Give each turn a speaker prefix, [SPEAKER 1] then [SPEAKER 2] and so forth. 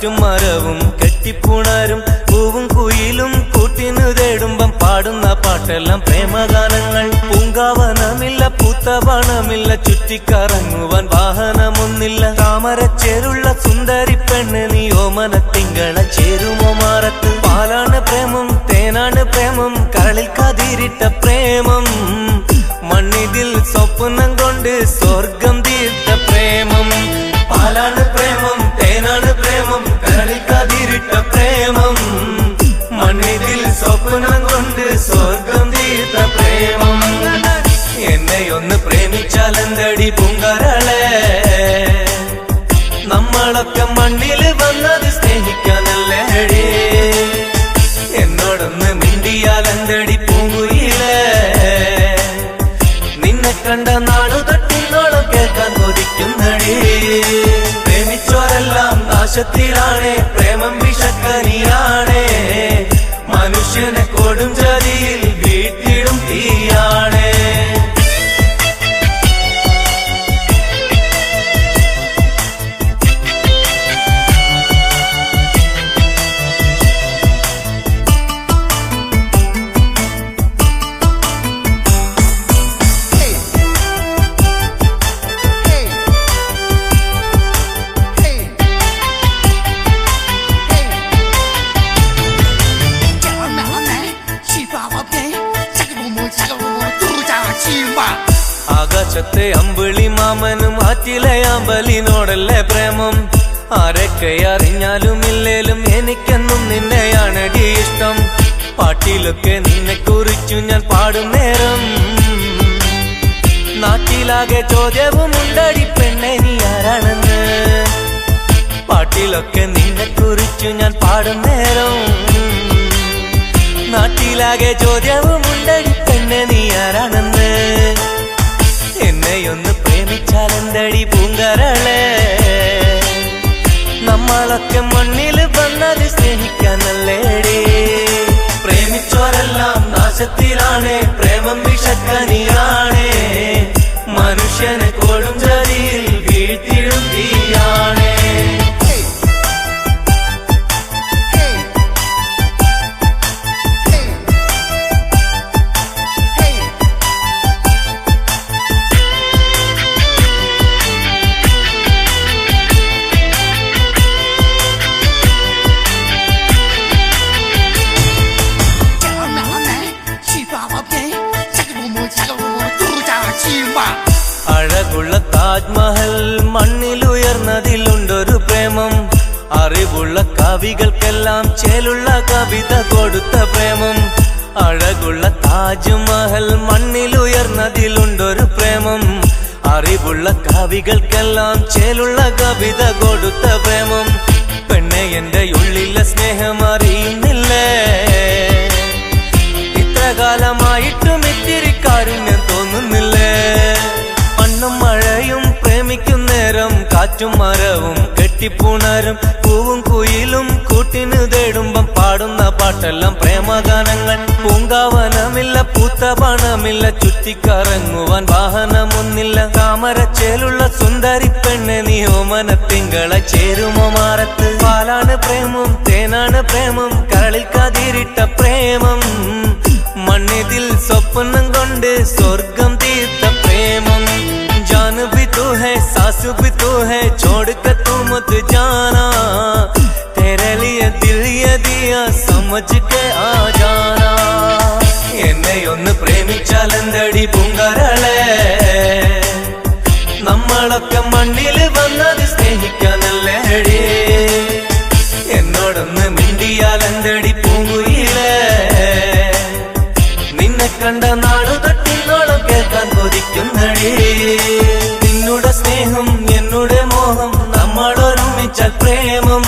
[SPEAKER 1] കാറ്റും മരവും കെട്ടിപ്പുണരും പൂവും കുയിലും കൂട്ടിനു തേടുമ്പം പാടുന്ന പാട്ടെല്ലാം പ്രേമഗാനങ്ങൾ. പൂങ്കാവനമില്ല പൂത്തവണമില്ല ചുറ്റിക്കറങ്ങുവാൻ വാഹനമൊന്നില്ല. താമരച്ചേരുള്ള സുന്ദരി പെണ്ണ് നീ ഓമന തിങ്കള ചേരുമോ മാറത്ത്. പാലാണ് പ്രേമം തേനാണ് പ്രേമം കരളിൽ കതിരിട്ട പ്രേമം. മണ്ണിതിൽ സ്വപ്നം കൊണ്ട് സ്വർഗം തീർത്ത പ്രേമം. പാലാണ് പ്രേമം തേനാണ് പ്രേമം കരളിൽ കതിരിട്ട പ്രേമം. മണ്ണിതിൽ സ്വപ്നം കൊണ്ട് സ്വർഗം തീർത്ത പ്രേമം. എന്നെയൊന്ന് പ്രേമിച്ചാലെന്തടി പൂങ്കരളെ. നമ്മളൊക്കെ മണ്ണിൽ വന്നത് സ്നേഹിക്കാനല്ലേടി. എന്നോടൊന്ന് മിണ്ടിയാലെന്തടി പൂങ്കുയിലേ. നിന്നെ കണ്ട നാടു തൊട്ടിന്നോളം കേൾക്കാൻ കൊതിക്കുന്നടി. പ്രേമിച്ചോരെല്ലാം നാശത്തിലാണേ പ്രേമം വിഷക്കനിയാണേ. മനുഷ്യനെ കൊടും ചതിയിൽ വീട്ടിടും തീയാണേ. ആകാശത്തെ അമ്പിളി മാമനും ആറ്റിലെ അമ്പലിനോടല്ലേ പ്രേമം. ആരൊക്കെ അറിഞ്ഞാലും ഇല്ലേലും എനിക്കെന്നും നിന്നെയാണടി ഇഷ്ടം. പാട്ടിലൊക്കെ നിന്നെ കുറിച്ചു ഞാൻ പാടും നേരം നാട്ടിലാകെ ചോദ്യവും ഉണ്ടടി പെണ്ണെ നീ ആരാണെന്ന്. പാട്ടിലൊക്കെ നിന്നെ കുറിച്ചു ഞാൻ പാടും നേരം നാട്ടിലാകെ ചോദ്യവും ഉണ്ടടി പെണ്ണെ നീ ആരാണെന്ന്. എന്നെയൊന്ന് പ്രേമിച്ചാലെന്തടി പൂങ്കരളെ. നമ്മളൊക്കെ മണ്ണിൽ വന്നത് സ്നേഹിക്കാനല്ലേടി. പ്രേമിച്ചോരെല്ലാം നാശത്തിലാണേ പ്രേമം വിഷക്കനിയാണേ. മനുഷ്യനെ കൊടും ചതിയിൽ വീഴ്ത്തിടും തീയാണേ. അഴകുള്ള താജ്മഹൽ മണ്ണിലുയർന്നതിലുണ്ടൊരു പ്രേമം. അറിവുള്ള കവികൾക്കെല്ലാം ചേലുള്ള കവിത കൊടുത്ത പ്രേമം. അഴകുള്ള താജ്മഹൽ മണ്ണിലുയർന്നതിലുണ്ടൊരു പ്രേമം. അറിവുള്ള കവികൾക്കെല്ലാം ചേലുള്ള കവിത കൊടുത്ത പ്രേമം. പെണ്ണെ എന്റെ ഉള്ളിലെ സ്നേഹം അറിയുന്നില്ലേ. ഇത്ര കാലമായിട്ടും ഇത്തിരി കാരുണ്യം തോന്നുന്നില്ലേ. മണ്ണും മഴയും പ്രേമിക്കും നേരം കാറ്റും മരവും കെട്ടിപ്പുണരും പൂവും കുയിലും കൂട്ടിനു തേടുമ്പം പാടുന്ന പാട്ടെല്ലാം പ്രേമഗാനങ്ങൾ. പൂങ്കാവനമില്ല പൂത്തപണമില്ല ചുറ്റിക്കറങ്ങുവാൻ വാഹനമൊന്നില്ല. താമരച്ചേലുള്ള സുന്ദരി പെണ്ണെ നീ ഓമന തിങ്കള ചേരുമോ മാറത്ത്. പാലാണ് പ്രേമം തേനാണ് പ്രേമം കരളിൽ കതിരിട്ട പ്രേമം. മണ്ണിതിൽ സ്വപ്നം കൊണ്ട് സ്വർഗം തീർത്ത പ്രേമം. जान भी तू है सास भी तू है छोड़ कर तू मत जाना. तेरे लिए दिल ये दिया समझ के आ जाना. എന്നെയൊന്ന് പ്രേമിച്ചാലെന്തടി പൂങ്കരളെ. നമ്മളൊക്കെ മണ്ണിൽ വന്നത് സ്നേഹിക്കാനല്ലേടി. എന്നോടൊന്ന് മിണ്ടിയാലെന്തടി പൂങ്കുയിലേ. നിന്നെ കണ്ട നാടു തൊട്ടിന്നോളം കേൾക്കാൻ കൊതിക്കുന്നടി. നിന്നുടെ സ്നേഹം എന്നുടെ മോഹം നമ്മളൊരുമിച്ച പ്രേമം.